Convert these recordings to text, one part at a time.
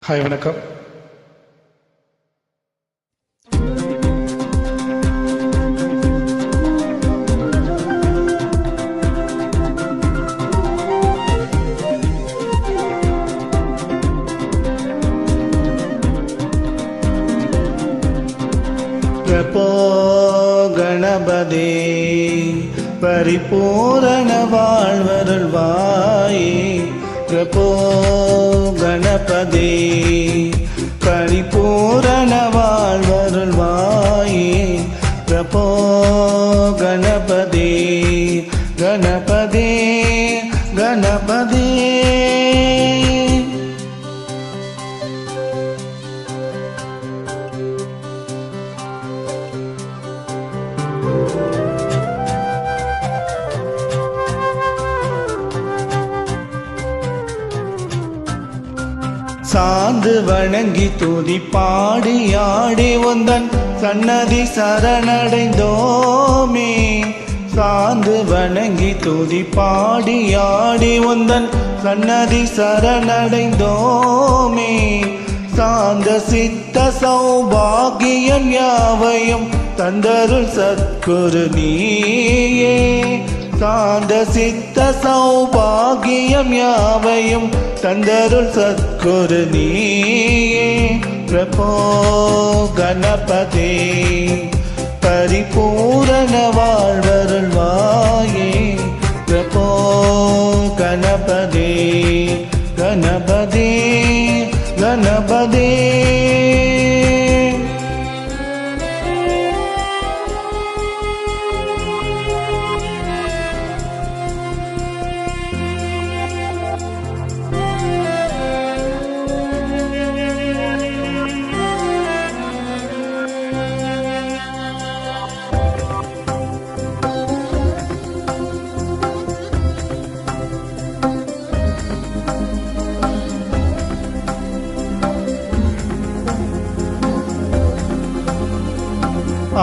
Hi வணக்கம். பிரபோ கணபதே பரிபூரண வாழ்வருள்வாயே. பிரபோ கணபதே பரிபூரண வாழ்வருள்வாயே. பிரபோ கணபதே கணபதே கணபதே. சாந்து வணங்கி துதி பாடி ஆடி உந்தன் சன்னதி சரணடைந்தோமே. சாந்து வணங்கி துதி பாடி ஆடி உந்தன் சன்னதி சரணடைந்தோமே. சாந்த சித்த சௌபாகியம் யாவையும் தந்தருள் சத்குரு நீயே. சாந்த சித்த சௌபாகியம் யாவையும் தந்தருள் சத்குரு நீயே. பிரபோ கணபதே பரிபூரண வாழ்வருள்வாயே. பிரபோ கணபதே கணபதே கணபதே.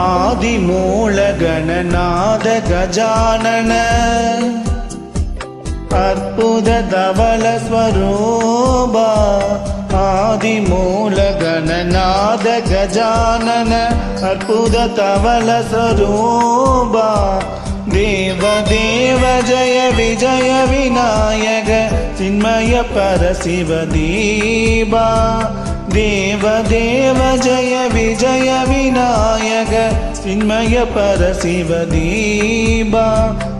ஆதி மூல கணநாத கஜானன அற்புத தவள ஸ்வரூபா. ஆதி மூல கணநாத கஜானன அற்புத தவள ஸ்வரூபா. தேவ தேவ ஜய விஜய விநாயக சின்மய பரசிவ தீபா. தேவ தேவ ஜய விஜய விநாயக சின்மய பரசிவ தீபா.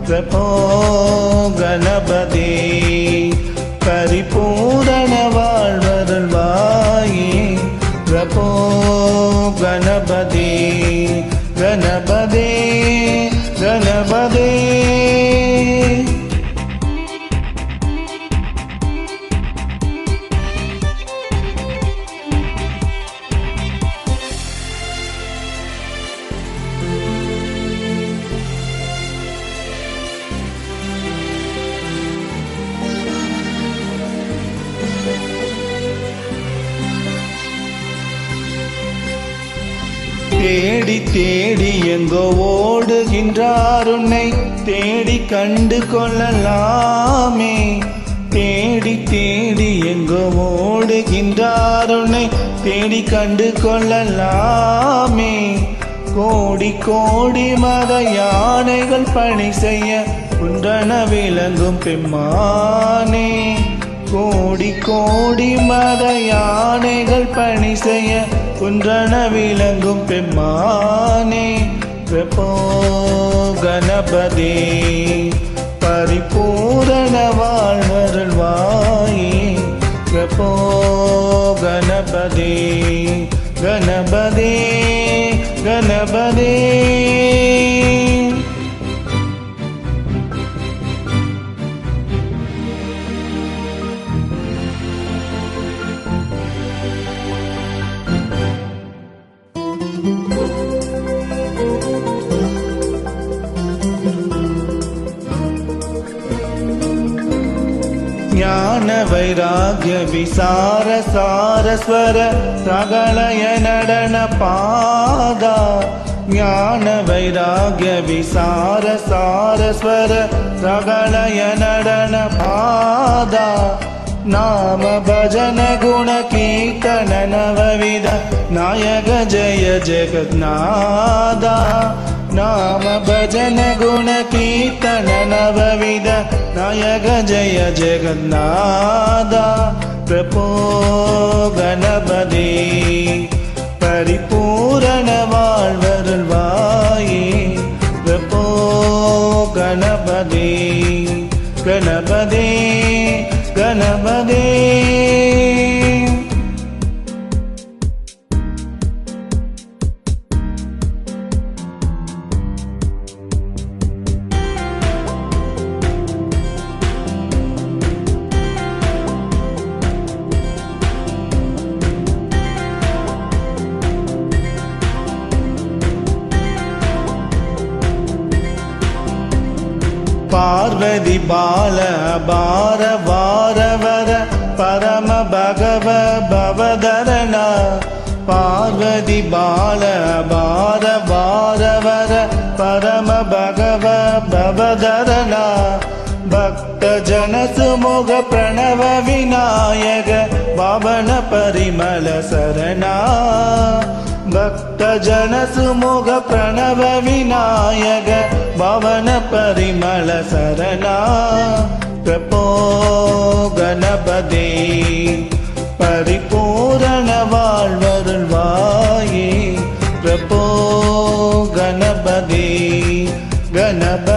பிரபோ கணபதே பரிபூரண வாழ்வருள்வாயே. பிரபோ கணபதே கணபதே கணபதே. தேடி தேடி எங்கோ ஓடுகின்றார் உன்னை தேடி கண்டு கொள்ளலாமே. தேடி தேடி எங்கோ ஓடுகின்றார் உன்னை தேடி கண்டு கொள்ளலாமே. கோடி கோடி மத யானைகள் பணி செய்ய குன்றன விளங்கும் பெம்மானே. கோடி கோடி மத யானைகள் பணி செய்ய குன்றன விளங்கும் பெம்மானே. பிரபோ கணபதே பரிபூரண வாழ்வருள்வாயே. பிரபோ கணபதே கணபதே கணபதே. ஞான வைராग्य விசார சாரஸ்வர சகலய நடன பாதா. ஞான வைராग्य விசார சாரஸ்வர சகலய நடன பாதா. नाम भजन गुण कीर्तन नवविध नायक जय जगन्नादा नाम भजन गुण कीर्तन नवविध नायक जय जगन्नादा प्रभो गणपति परिपूर्ण வாழ்வருள்வாயே प्रभो गणपति गणपति गणपति पार्वती बाल बार वार वर परम भगव भवधरणा पार्वती बाल बार वार वर परम भगव भवधरणा भक्त जन सुमुख प्रणव विनायक पावन परिमल शरणा भक्त जन सुमुख प्रणव विनायक पावन परिमल शरणा प्रभो गणपति परिपूर्ण வாழ்வருள்வாயே प्रभो गणपति गणपति